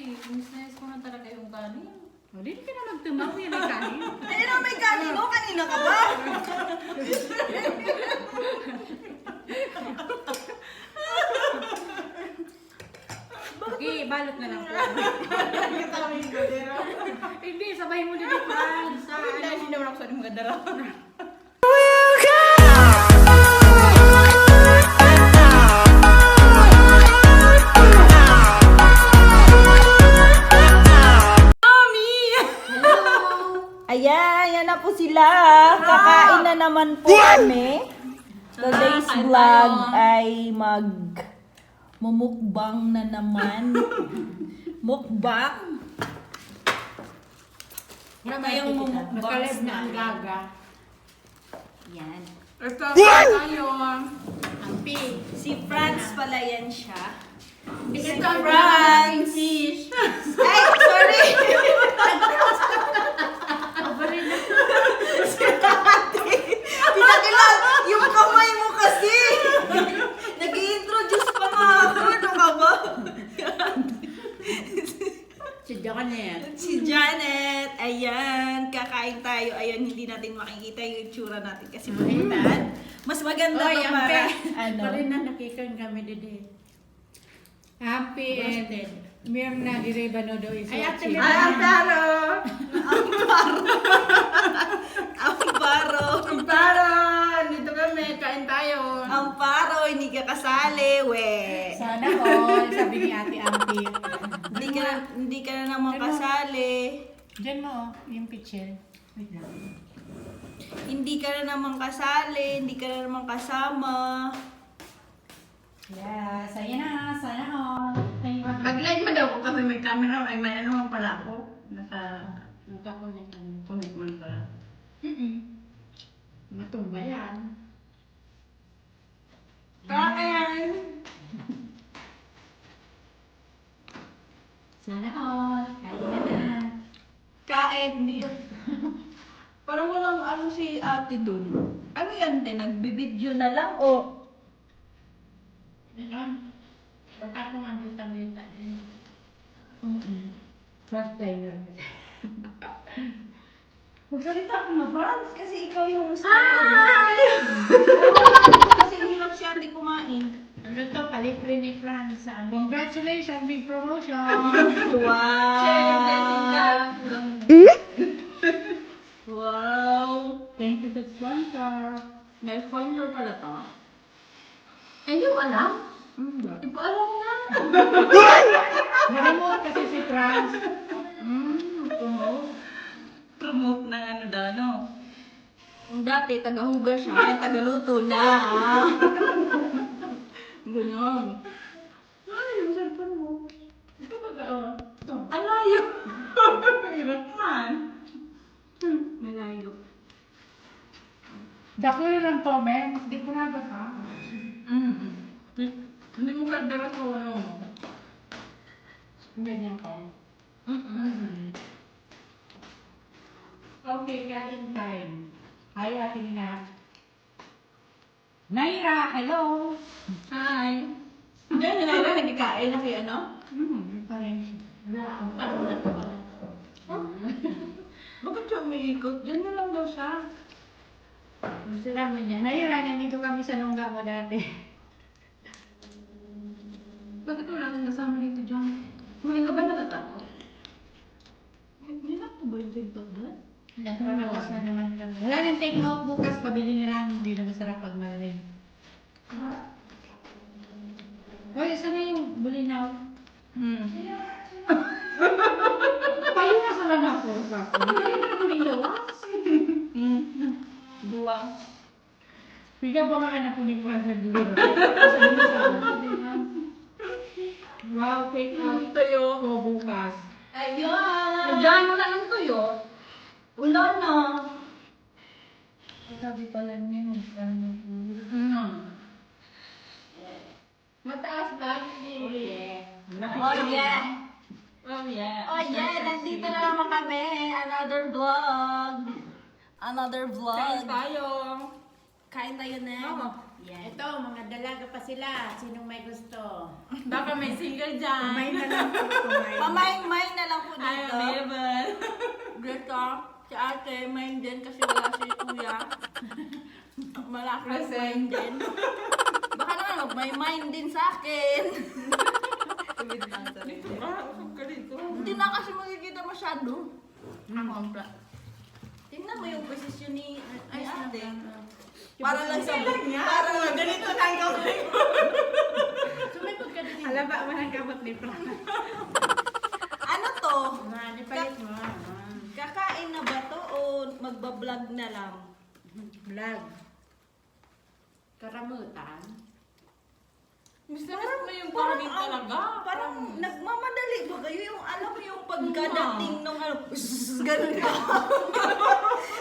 miss ko na talaga yung kanin. O, di ka na magtumaw yan ay kanin. Eh, na may kanin mo? Kanina ka ba? Okay, balot na lang po. Katawin ko, Dero. Hindi, sabay mo din yung Franz. Dahil hindi naman ako sa mga dara. Ayan, yan na po sila. Kakain na naman po kami. Today's vlog ay mumukbang na naman. Mukbang. Kayong mumukbang. Nakalib na ang gaga. Yan. Ito, tayo. Ang pig. Si Franz pala yan siya. Ito, Franz. fish. Ay, sorry! Pinakilala! Yung kamay mo kasi! Nag-i-introduce pa nga ako. Ano ka ba? Sidya ka na yan. Si Janet. Ayan. Kakain tayo. Ayan, hindi natin makikita yung itsura natin kasi mahitan. Mas maganda Oy, to ang para... Ano? Pari na nakikan kami dede. Happy Roasted. and Mirna Direba do is Ay, ate watching. Mirna. Ay, ang taro! Ang paro! Dito kami, kain tayo. Ang paro! Hindi ka kasali, we! Sana all, sabi ni Ate Ampi. Hindi ka na naman kasali. Diyan mo, yung picture. Wait lang. Hindi ka na naman kasali. Hindi ka na naman kasama. Yeah, saya na, sana all. Thank you. Mag-live mo daw ko kasi may camera, ay may ano man pala ako. Nakakunik kami. Kunik man pala. Matumba yan. Kain! Sana all. Kaya na. Kain! Parang walang ano si ate dun. Ano yan din? Nagbibideo na lang o? Baka kung ano tayo tayo. First time. Magsalita ka na, Franz, kasi ikaw yung Hi! Kasi hirap siya, hindi kumain. Ano to, palipre ni Franz. Congratulations, big promotion! Wow! Wow! Thank you to sponsor. May sponsor pala to. Eh, yung alam? Di ba alam na? Na-remote kasi si Franz. Promote ng ano daw, no? Dati, taga-hugas siya. Ay, taga-luto na. Ganyan. Ay, yung cellphone mo. Ito ba gano'n? Ang layo. Hirap man. Malayo. Dako lang comment. Di ko na ba ka? Hindi mo kadara ko ano. Ganyan ka. Okay, kain time. Hi, Ate Nina. Naira, hello! Hi. Diyan na lang nagkikain na kay ano? Parang Ano na to? Bakit siya umiikot? Diyan na lang daw siya. gusto namin niya. Naira, nandito kami sa Nungga mo dati. Bakit wala kang kasama dito dyan? Kumain ka ba na natakot? Hindi na po ba yung TikTok doon? Nakakas na naman kami. Wala nang take out bukas. Pabili nila. Hindi na masarap pag malalim. Hoy, saan na yung bulinaw? Payo na sa lang ako. Hindi na bulilawas. Buwang. Bigyan pa mga anak ko ni Juan sa dulo. Wow, take out. Tayo. Ko bukas. Ayun! Nandiyan mo na ng tuyo. Wala na. Sabi pala niya. Mataas ba? Oh yeah! Oh yeah. Oh yeah! Nandito na naman kami. Another vlog. Another vlog. Kain tayo. Kain tayo na. Mama. Yan. Ito, mga dalaga pa sila. Sinong may gusto? Baka may single dyan. Kumain na lang po. Kumain. Mamay na lang po Ay, dito. available. Dito, si ate, main din kasi wala si kuya. Malaki yung main din. Baka naman mag-main din sa akin. Tumid lang sa rin. Usap ka dito. Hindi na kasi makikita masyado. Kompra. Tingnan mo yung posisyon ni ate. Para lang sa para lang ganito lang gawin ko. Sumipag ka din. Halaba mo ng kabot ni Fran. Ano to? Ipalit mo. Kakain na ba to o magbablog na lang? Vlog. Karamutan. Gusto mo yung kanin talaga. Parang nagmamadali ba kayo yung alam mo yung pagkadating nung ano, ganun ka.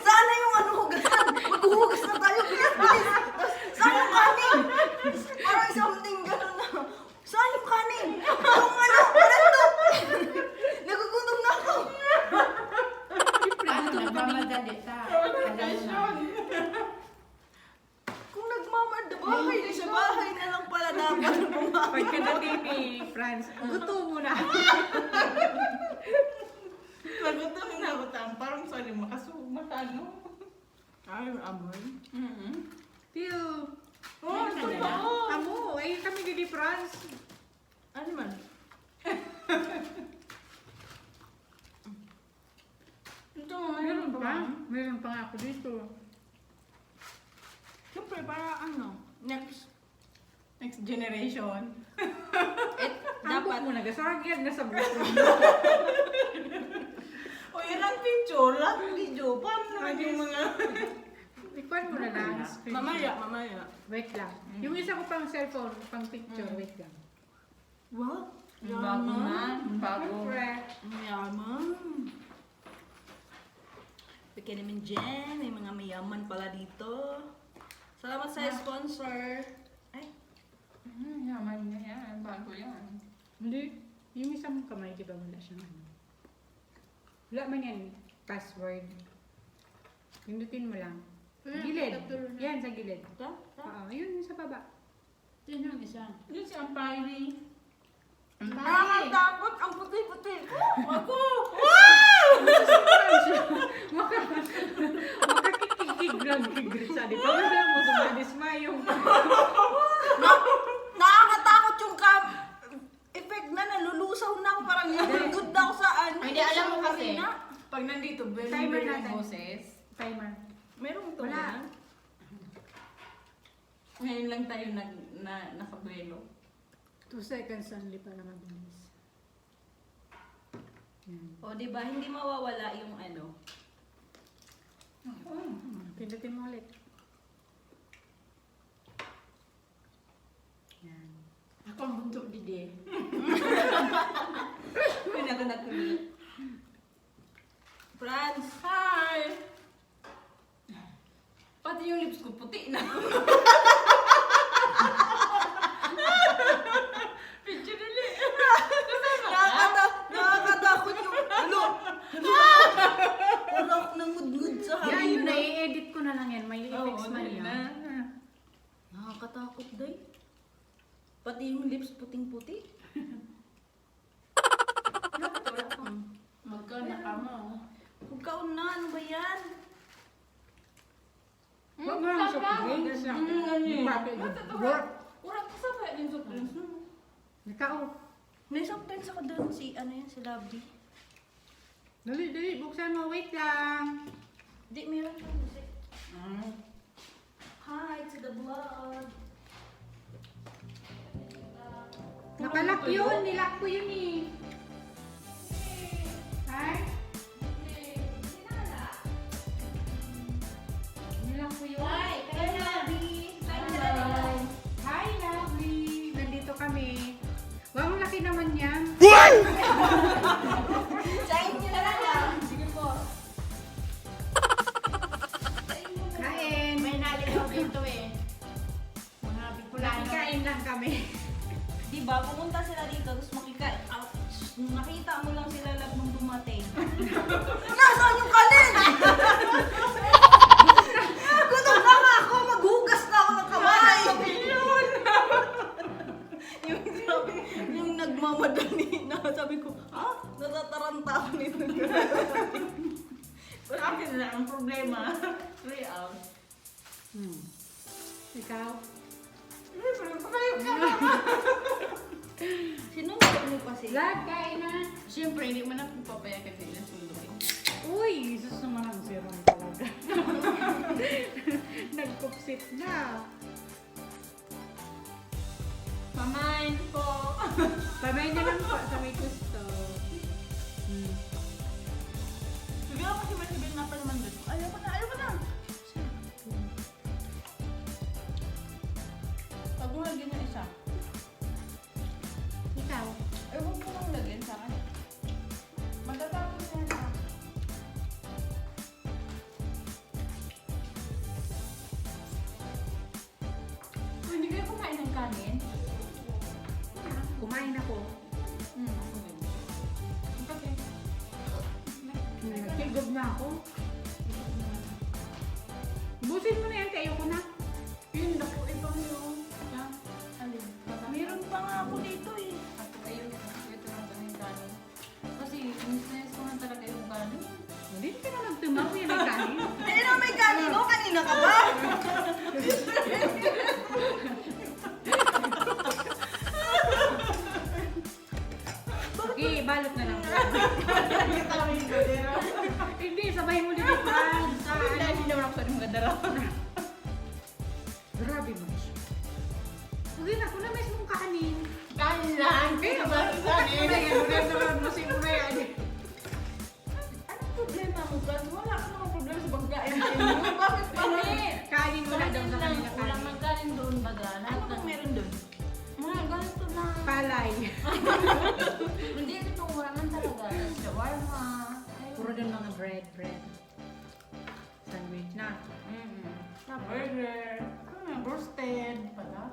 Sana yung ano hugasan. Maghuhugas na tayo. Bilis, bilis. Tapos, saan yung kanin? Parang something ganun na. Saan yung kanin? Yung ano, parang to. Nagugutom na ako. Ano nagmamadali ta? Kung nagmamadali sa bahay na lang pala dapat bumahay. Pagkadating ni Franz, gusto mo na. Nagutom na ako tam. Parang sali makano. Ay, amoy. Tiyo. Oh, ito ba? Amo, ay kami ni Franz. Ano man? Ito, Meron pa? Meron pa nga ako dito. Siyempre, para ano? Next generation. Dapat mo nagasagyan na sa buko. O, yan ang picture. Lahat ng video. Paano naman yung mga... Ikuan mo na lang. Mamaya. Wait lang. Yung isa ko pang cellphone, pang picture, wait lang. Wow. Bago na. Bago. Mayaman. Kaya naman dyan, may mga mayaman pala dito. Salamat sa sponsor. Ay, Yaman na yan. Bago yan. Hindi. Yung isa mong kamay, di ba wala siyang ano? Wala man yan. Password. Pindutin mo lang. Gilid. Yan, sa gilid. ito? Oo, yun sa baba. Yun yung isa. Yun si Ampire. Nakakatakot ang puti-puti. Ako! Makakikigig lang kigil sa di pa. Wala mo sumadismayong. Nakakatakot yung effect na nalulusaw na ako. Parang nagugod na ako sa ano. Hindi, alam mo sa kasi, arena. pag nandito, very, Timer very natin. boses. Timer. Merong to Wala. na. Ngayon lang tayo nakabuelo. 2 seconds only para mabilis. Yan. O, di ba hindi mawawala yung ano. Pindutin mo ulit. Yan. Ako ang buntok dide. Pinaganak ko niya. Franz. Hi! Pati yung lips ko puti na. Picture dali. Nakakatakot yung ano. Parang nangudngud sa Yan, hangin. yun na i-edit ko na lang yan. May effects man dali yan. Nakakatakot day. Pati yung lips puting-puti. Magkana ka mo. Huwag ka una, ano ba yan? Huwag mo lang soft drinks. Work. Urang ka sa din sa drinks no? Nakao. May sometimes ako doon si, ano yan, si Lovely. Dali, dali. Buksan mo. Wait lang. Di, meron siya music. Hi to the vlog. Nakalak yun. Nilak ko yun eh. Hi? Nilak ko yun. Hi, kaya Lovely. Hi, Hi. Hi, lovely. Nandito kami. Wow, laki naman yan. Sa inyo na lang. Sige po. Kain. May naligaw dito eh. Mga Bicolano. Kain lang kami. Di ba, pumunta sila dito, tapos makita mo lang sila lab nung dumating. Nasaan yung kanin? Gutom na nga ako, maghugas na ako ng kamay. Natataranta ako nito. Sa akin na ang problema. 3 hours. Ikaw? Sinunod mo pa siya. Lag, kain na. Siyempre, hindi mo na papayagan din ang sundukin. Uy, Jesus naman ang serum talaga. Nagkupsit na. Pamain po. Pamay na lang po sa may gusto. Siguro kasi may sabihin na pa naman doon. Ayoko na. Pag mo lagyan ng isa. Ikaw? Ay, huwag mo lang lagyan sa akin. Matatapos na siya. Hindi kayo kumain ng kanin? Kumain ako. Kasi, Nagtigog na ako. Busin mo na yan, kayo ko na. yun, naku, ito yung... Alin? Meron pa nga ako dito eh. Ako, ayun. Ito lang kami yung kanin. Kasi, miss ko na talaga yung kanin. Hindi ka na nagtumaw yan ang kanin. Hindi na may kanino. Kanina ka ba? Okay, balot na lang. Kita kami yung gadero. Hindi, sabay mo dito pa. Hindi naman ako sa gadero. Grabe mo siya. Hindi na, kung na may mong kanin. Kanin lang. Kaya ba? Kanin. Ano mo siya na yan. Anong problema mo, Brad? Wala ka namang problema sa pagkain mo. Bakit panit? Kanin mo na daw sa kanila Wala kanin. magkanin doon baga. Ano bang meron doon? Mga ganito na. Palay. Hindi ito wala man talaga. Shawarma. Puro doon mga bread. Sandwich na. Burger. Roasted. Patatas.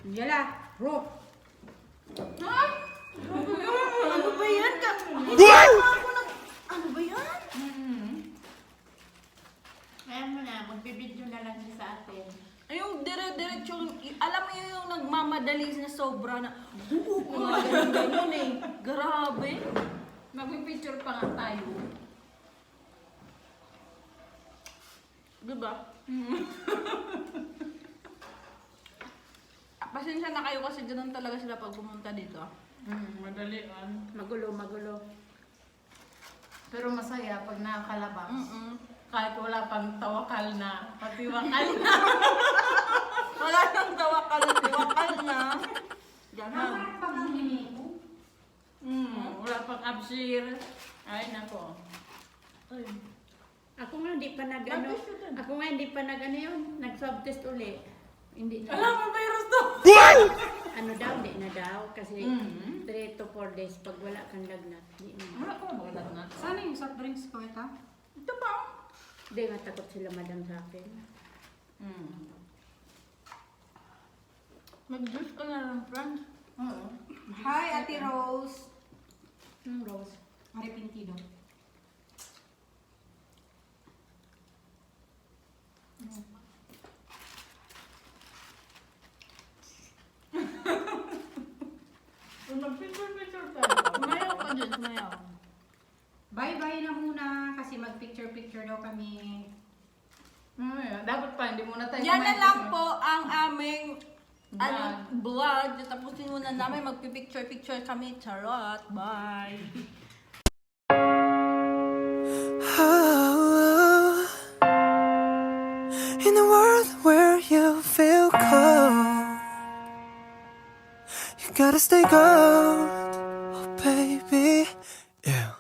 Yala, bro. Ha? Ano ba yan? Hindi pa ako nag... Ano ba yan? Kaya mo na, magbibideo na lang siya sa atin. Ay, yung dire-diretso, alam mo yung nagmamadali na sobra na, mga ganun eh. Grabe. Magpipicture pa nga tayo. Diba? Pasensya na kayo kasi ganun talaga sila pag pumunta dito. Madalian. Magulo. Pero masaya pag nakakalabas. Mm-mm. Kahit wala pang tawakal na, pati wakal na. Wala nang tawakal na. Ganun. Wala pang absir. Ay, nako. Ay. Ako nga hindi pa nag-ano. Ako nga hindi pa nag-ano yun. Nag-swab test uli. Hindi na. Alam mo, virus to. Ano daw, hindi na daw. Kasi Mm. 3 to 4 days pag wala kang lagnat. Hindi na. Wala ko magalat na. Sana yung soft drinks ko ito? Ito ba? Hindi nga takot sila madam sa akin. Mag-juice ka na lang, friend. Oo. Hi, Ate Rose. Rose. Arrepentido. Kung mag-picture-picture tayo. Sumayaw ka dyan, sumayaw. Bye-bye na muna kasi mag-picture-picture daw kami. Dapat pa, hindi muna tayo Yan na kumain lang kasi- po ang aming Vlog. vlog. Tapusin muna namin, magpipicture-picture kami. Charot. Bye. In a world where you feel cold, you gotta stay gold, oh baby. Yeah.